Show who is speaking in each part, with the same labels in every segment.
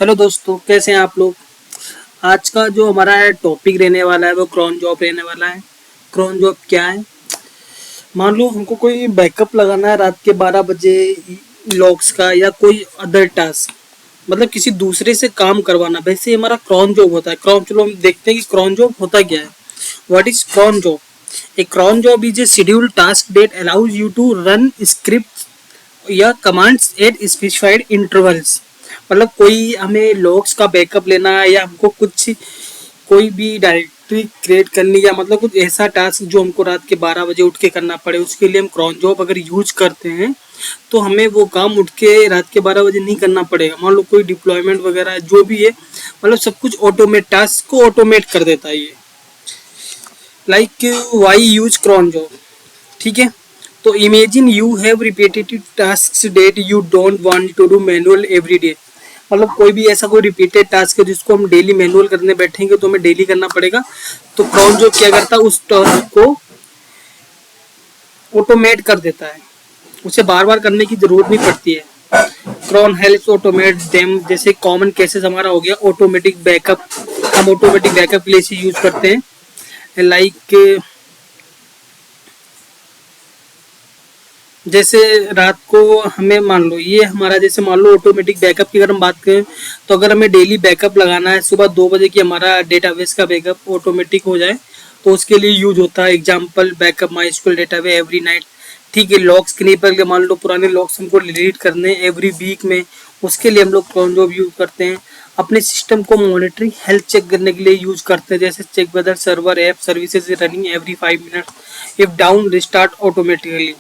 Speaker 1: Hello दोस्तों, कैसे हैं आप लोग। आज का जो हमारा टॉपिक रहने वाला है वो क्रॉन जॉब रहने वाला है। क्रॉन जॉब क्या है। मान लो हमको कोई बैकअप लगाना है रात के 12 बजे लॉग्स का या कोई अदर टास्क, मतलब किसी दूसरे से काम करवाना, वैसे हमारा क्रॉन जॉब होता है। क्रॉन, चलो हम देखते हैं कि क्रॉन जॉब होता क्या है। What is cron job. A cron job is a scheduled task that allows you to run script या कमांड्स एट स्पेसिफाइड इंटरवल्स। मतलब कोई हमें लॉग्स का बैकअप लेना है या हमको कुछ कोई भी डायरेक्टरी क्रिएट करनी, या मतलब कुछ ऐसा टास्क जो हमको रात के 12 बजे उठ के करना पड़े, उसके लिए हम क्रॉन जॉब अगर यूज करते हैं तो हमें वो काम उठ के रात के 12 बजे नहीं करना पड़ेगा। मान लो कोई डिप्लॉयमेंट वगैरह जो भी है, मतलब सब कुछ ऑटोमेट, टास्क को ऑटोमेट कर देता है ये। Like why use cron job, ठीक है। तो imagine you have repetitive task that you don't want to do manual every day. मतलब कोई भी ऐसा कोई रिपीटेड टास्क है जिसको हम डेली मैनुअल करने बैठेंगे तो हमें डेली करना पड़ेगा। तो क्रॉन जो क्या करता है, उस टास्क को ऑटोमेट कर देता है, उसे बार बार करने की जरूरत नहीं पड़ती है। Cron helps automate them. जैसे कॉमन केसेस हमारा हो गया ऑटोमेटिक बैकअप। हम ऑटोमेटिक बैकअप के लिए इसे यूज करते हैं। लाइक जैसे रात को हमें मान लो, ये हमारा जैसे मान लो ऑटोमेटिक बैकअप की अगर हम बात करें, तो अगर हमें डेली बैकअप लगाना है सुबह 2 बजे की, हमारा डेटाबेस का बैकअप ऑटोमेटिक हो जाए, तो उसके लिए यूज होता है example backup my school database every night. ठीक है। लॉग्स के लिए मान लो पुराने लॉग्स हमको डिलीट करने एवरी वीक में, उसके लिए हम लोग क्रॉन जॉब यूज करते हैं। अपने सिस्टम को मॉनिटरिंग हेल्थ चेक करने के लिए यूज करते हैं, जैसे check whether server app services running every 5 minutes, if down restart automatically.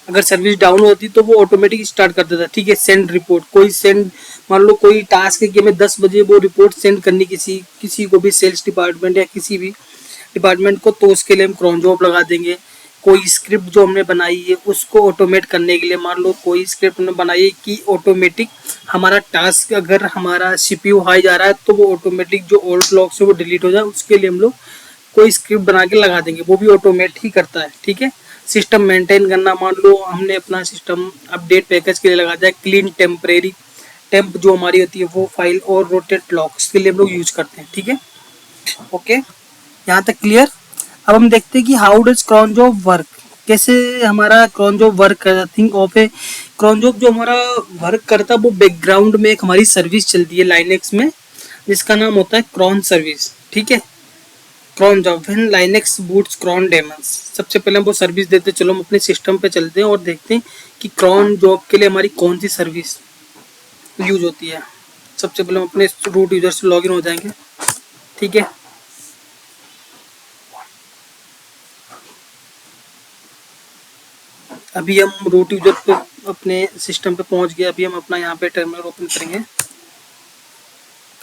Speaker 1: अगर सर्विस डाउन होती तो वो ऑटोमेटिक स्टार्ट कर देता। ठीक है। सेंड रिपोर्ट, कोई सेंड, मान लो कोई टास्क है कि हमें 10 बजे वो रिपोर्ट सेंड करनी किसी किसी को भी, सेल्स डिपार्टमेंट या किसी भी डिपार्टमेंट को, तो उसके लिए हम क्रॉन जॉब लगा देंगे। कोई स्क्रिप्ट जो हमने बनाई है उसको ऑटोमेट करने के लिए, मान लो कोई स्क्रिप्ट हमने बनाई है कि ऑटोमेटिक हमारा टास्क, अगर हमारा सीपीयू हाई जा रहा है तो वो ऑटोमेटिक जो ओल्ड लॉग्स है वो डिलीट हो जाए, उसके लिए हम लोग कोई स्क्रिप्ट बना के लगा देंगे, वो भी ऑटोमेट ही करता है। ठीक है। सिस्टम मेंटेन करना, मान लो हमने अपना सिस्टम अपडेट पैकेज के लिए लगा दिया क्लीन टेम्परेरी टेम्प जो हमारी होती है वो फाइल, और रोटेट लॉक्स के लिए हम लोग यूज करते हैं। ठीक है। ओके, यहाँ तक क्लियर। अब हम देखते हैं कि how does cron job work. कैसे हमारा क्रॉन जॉब वर्क करता। Think of A cron job जो हमारा वर्क करता है वो बैकग्राउंड में एक हमारी सर्विस चलती है लाइनेक्स में, जिसका नाम होता है क्रॉन सर्विस। ठीक है। Cron job when Linux boots cron daemons. सबसे पहले हम वो सर्विस देते हैं। चलो हम अपने सिस्टम पे चलते हैं और देखते हैं कि क्रॉन जॉब के लिए हमारी कौन सी सर्विस यूज होती है। सबसे पहले हम अपने रूट यूजर से लॉगिन हो जाएंगे। ठीक है। अभी हम रूट यूजर पे अपने सिस्टम पे पहुंच गए। अभी हम अपना यहाँ पे टर्मिनल ओपन करेंगे।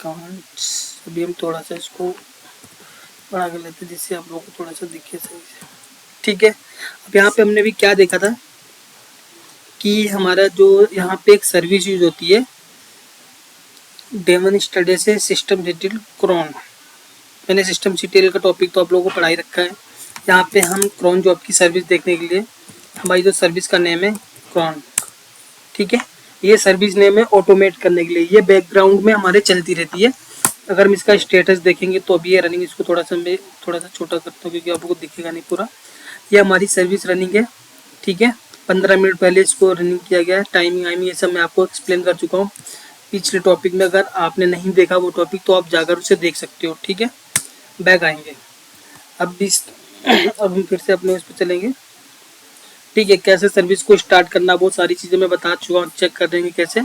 Speaker 1: कमांड्स, अभी हम थोड़ा सा इसको बड़ा कर लेते हैं जिससे आप लोगों को थोड़ा सा दिखे सही से। ठीक है। अब यहाँ पे हमने भी क्या देखा था कि हमारा जो यहाँ पे एक सर्विस यूज होती है डेमन स्टडी से सिस्टम डिटेल क्रॉन। मैंने सिस्टम डिटेल का टॉपिक तो आप लोगों को पढ़ाई रखा है। यहाँ पे हम क्रॉन जॉब की सर्विस देखने के लिए, हमारी जो सर्विस का नेम है क्रॉन। ठीक है। ये सर्विस नेम है ऑटोमेट करने के लिए, ये बैकग्राउंड में हमारे चलती रहती है। अगर हम इसका स्टेटस देखेंगे तो अभी ये रनिंग, इसको थोड़ा सा मैं थोड़ा सा छोटा करता हूँ क्योंकि आपको दिखेगा नहीं पूरा। ये हमारी सर्विस रनिंग है। ठीक है। 15 मिनट पहले इसको रनिंग किया गया है। टाइमिंग आइमिंग ये सब मैं आपको एक्सप्लेन कर चुका हूँ पिछले टॉपिक में। अगर आपने नहीं देखा वो टॉपिक तो आप जाकर उसे देख सकते हो। ठीक है। बैक आएंगे अब इस अब हम फिर से अपने उस पर चलेंगे। ठीक है। कैसे सर्विस को स्टार्ट करना वो सारी चीज़ें मैं बता चुका हूँ। चेक कर देंगे कैसे।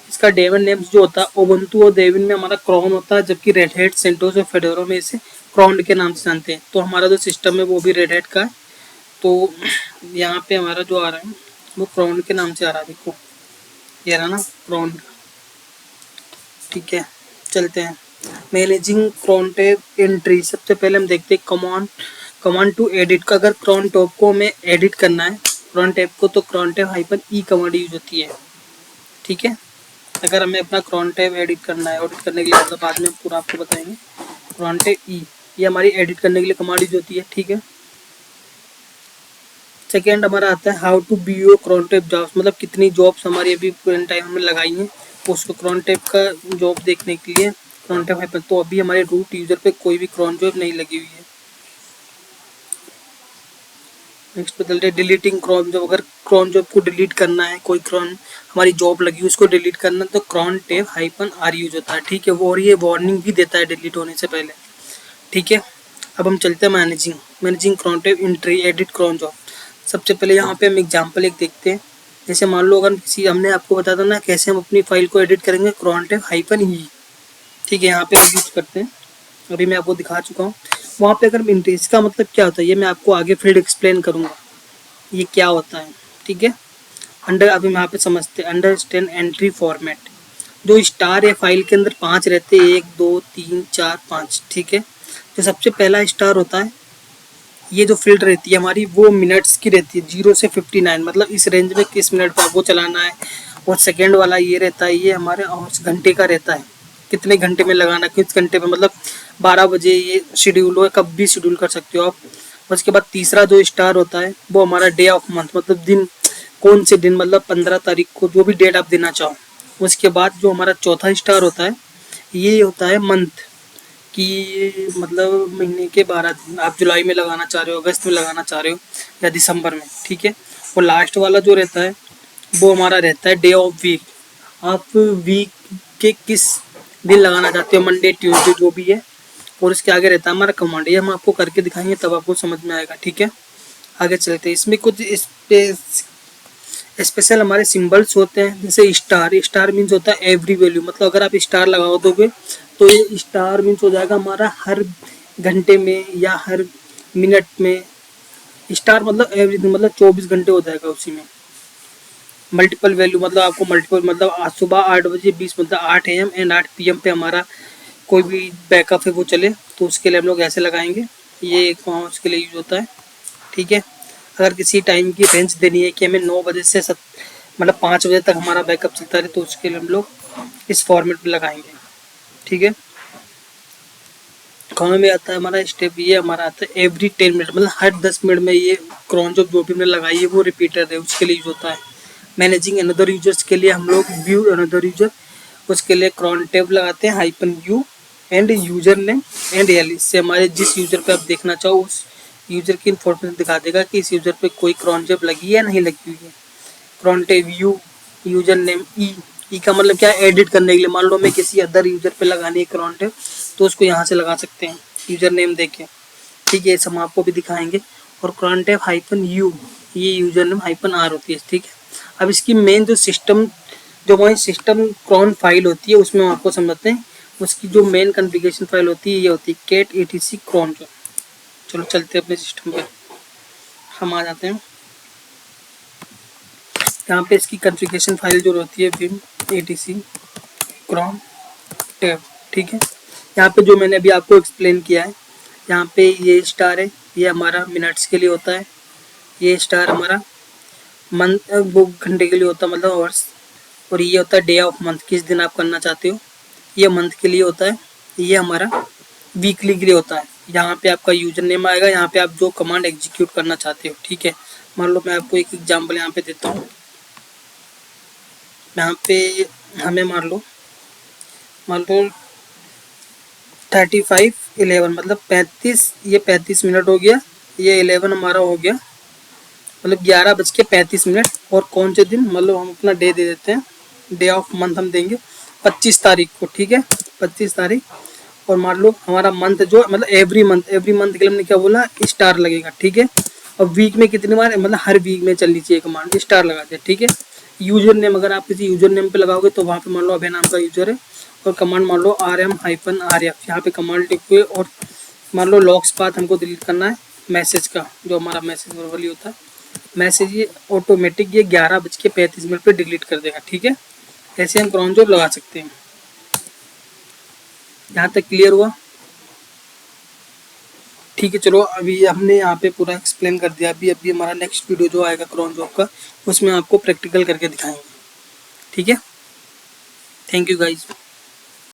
Speaker 1: इसका डेवन नेम्स जो होता है ओबंतु और डेविन में हमारा क्रॉन होता है, जबकि रेड हैट, सेंटोस और फेडोरा में इसे क्रॉन के नाम से जानते हैं। तो हमारा जो सिस्टम है वो भी रेड हैट का है। तो यहाँ पे हमारा जो आ रहा है वो क्रॉन के नाम से आ रहा है। देखो ये रहा ना क्रॉन। ठीक है। चलते हैं मैनेजिंग क्रॉन टैब एंट्री। सबसे पहले हम देखते हैं कमांड टू एडिट का। अगर क्रॉन टैब को हमें एडिट करना है क्रॉन टैब को, तो cron tab -e command use होती है। ठीक है। अगर हमें अपना क्रॉन टैब एडिट करना है, एडिट करने के लिए मतलब बाद में पूरा आपको बताएंगे। क्रॉन टैब ई, ये हमारी एडिट करने के लिए कमांड यूज होती है। ठीक है। सेकेंड हमारा आता है how to view cron tab jobs, मतलब कितनी जॉब्स हमारी अभी करंट टाइम में लगाई हैं उसको क्रॉन टैब का जॉब देखने के लिए क्रॉन टैब हाइपन, तो अभी हमारे रूट यूजर पे कोई भी क्रॉन जॉब नहीं लगी हुई है। नेक्स्ट बदलते हैं डिलीटिंग क्रॉन जॉब। अगर क्रॉन जॉब को डिलीट करना है, कोई क्रॉन हमारी जॉब लगी उसको डिलीट करना, तो cron tab hyphen R use होता है, ठीक है। वो और ये वार्निंग भी देता है डिलीट होने से पहले, ठीक है। अब हम चलते हैं managing cron tab entry edit cron job. सबसे पहले यहाँ पे हम एग्जाम्पल एक देखते हैं। जैसे मान लो अगर किसी, हमने आपको बताया था ना कैसे हम अपनी फाइल को एडिट करेंगे, क्रॉन टैब हाइपन ई, ठीक है। यहाँ पे यूज करते हैं, अभी मैं आपको दिखा चुका हूँ। वहाँ पे अगर इसका मतलब क्या होता है ये मैं आपको आगे फिर एक्सप्लेन करूँगा ये क्या होता है, ठीक है। अभी हम यहाँ पे समझते हैं अंडरस्टैंड एंट्री फॉर्मेट। जो स्टार है फाइल के अंदर 5 रहते हैं, 1 2 3 4 5, ठीक है। जो सबसे पहला स्टार होता है, ये जो फील्ड रहती है हमारी वो मिनट्स की रहती है, 0 से 59, मतलब इस रेंज में किस मिनट पर आपको चलाना है। और सेकेंड वाला ये रहता है, ये हमारे घंटे का रहता है, कितने घंटे में लगाना, किस घंटे में, मतलब 12 बजे ये शेड्यूल हो, कब भी शेड्यूल कर सकते हो आप। उसके बाद तीसरा जो स्टार होता है वो हमारा डे ऑफ मंथ, मतलब दिन, कौन से दिन, मतलब 15 तारीख को, जो भी डेट आप देना चाहो। उसके बाद जो हमारा चौथा स्टार होता है ये होता है मंथ कि, मतलब महीने के 12 दिन, आप जुलाई में लगाना चाह रहे हो, अगस्त में लगाना चाह रहे हो, या दिसंबर में, ठीक है। और लास्ट वाला जो रहता है वो हमारा रहता है डे ऑफ वीक, आप वीक के किस दिन लगाना चाहते हो, मंडे ट्यूसडे जो भी है। और इसके आगे रहता है हमारा कमांड, ये हम आपको करके दिखाएंगे तब आपको समझ में आएगा, ठीक है। आगे चलते हैं, इसमें कुछ स्पेशल हमारे सिंबल्स होते हैं। जैसे स्टार मीन्स होता है एवरी वैल्यू, मतलब अगर आप स्टार लगा दोगे तो ये स्टार मीन्स हो जाएगा हमारा हर घंटे में या हर मिनट में। स्टार मतलब एवरीथिंग, मतलब 24 घंटे हो जाएगा उसी में। मल्टीपल वैल्यू मतलब आपको मल्टीपल, मतलब आज सुबह 8 बजे 20, मतलब 8 AM एंड 8 PM पे हमारा कोई भी बैकअप है वो चले, तो उसके लिए हम लोग ऐसे लगाएंगे, ये एक उसके लिए यूज होता है, ठीक है। अगर किसी टाइम की रेंज देनी है कि हमें 9 बजे से मतलब 5 बजे तक हमारा बैकअप चलता रहे, तो उसके लिए हम लोग इस फॉर्मेट में लगाएंगे, ठीक है। कॉमन में आता है हमारा स्टेप, ये हमारा आता है एवरी 10 मिनट, मतलब हर 10 मिनट में ये क्रॉन जो भी हमने लगाई है वो रिपीटर है, उसके लिए यूज होता है। मैनेजिंग अनदर यूजर्स के लिए हम लोग व्यू अनदर यूजर, उसके लिए क्रॉन टैब लगाते हैं hyphen you and user name and L, इससे हमारे जिस यूजर पे आप देखना चाहो उस यूजर की इन्फॉर्मेशन दिखा देगा कि इस यूजर पे कोई क्रॉन टैब लगी है या नहीं लगी हुई है। Cron tab u, user name e का मतलब क्या है, एडिट करने के लिए। मान लो मैं किसी अदर यूजर पे लगानी है क्रॉन टैब, तो उसको यहाँ से लगा सकते हैं यूजर नेम देके, ठीक है। हम आपको भी दिखाएंगे। और क्रॉन टैब हाइपन यू, ये यूजर नेम हाइपन आर होती है, ठीक है। अब इसकी मेन जो सिस्टम, जो हमारी सिस्टम क्रॉन फाइल होती है उसमें हम आपको समझते हैं। उसकी जो मेन कॉन्फ़िगरेशन फाइल होती है ये होती है कैट etc क्रॉन जो। चलो चलते हैं अपने सिस्टम पे, हम आ जाते हैं यहाँ पे। इसकी कॉन्फ़िगरेशन फाइल जो होती है विम etc क्रॉन टैब, ठीक है। यहाँ पे जो मैंने अभी आपको एक्सप्लेन किया है, यहाँ पे ये स्टार है, ये हमारा मिनट्स के लिए होता है। ये स्टार हमारा मंथ, वो घंटे के लिए होता है, मतलब आवर्स। और ये होता है डे ऑफ मंथ, किस दिन आप करना चाहते हो, ये मंथ के लिए होता है। ये हमारा वीकली के लिए होता है। यहाँ पे आपका यूजर नेम आएगा, यहाँ पे आप जो कमांड एग्जीक्यूट करना चाहते हो, ठीक है। मान लो मैं आपको एक एग्जांपल यहाँ पे देता हूँ। यहाँ पे हमें मान लो 35:11, मतलब 35, ये 35 मिनट हो गया, ये 11 हमारा हो गया, मतलब 11:35। और कौन से दिन, मतलब हम अपना डे दे देते हैं, डे ऑफ मंथ हम देंगे 25 तारीख को, ठीक है, 25 तारीख। और मान लो हमारा मंथ जो, मतलब एवरी मंथ के लिए हमने क्या बोला, स्टार लगेगा, ठीक है। और वीक में कितनी बार, मतलब हर वीक में चलनी चाहिए कमांड, स्टार लगा दे, ठीक है। यूजर नेम, अगर आप किसी यूजर नेम पे लगाओगे तो वहाँ पे मान लो अभय नाम का यूजर है, और कमांड मान लो RM-RF, यहाँ पे कमांड लिखिए। और मान लो लॉग्स पाथ हमको डिलीट करना है मैसेज का, जो हमारा मैसेज वर्बली होता है मैसेज, ये ऑटोमेटिक ये 11:35 पे डिलीट कर देगा, ठीक है। ऐसे हम क्रॉन जॉब लगा सकते हैं। यहाँ तक क्लियर हुआ, ठीक है। चलो अभी हमने यहाँ पे पूरा एक्सप्लेन कर दिया। अभी हमारा नेक्स्ट वीडियो जो आएगा क्रॉन जॉब का, उसमें आपको प्रैक्टिकल करके दिखाएंगे, ठीक है। Thank you guys.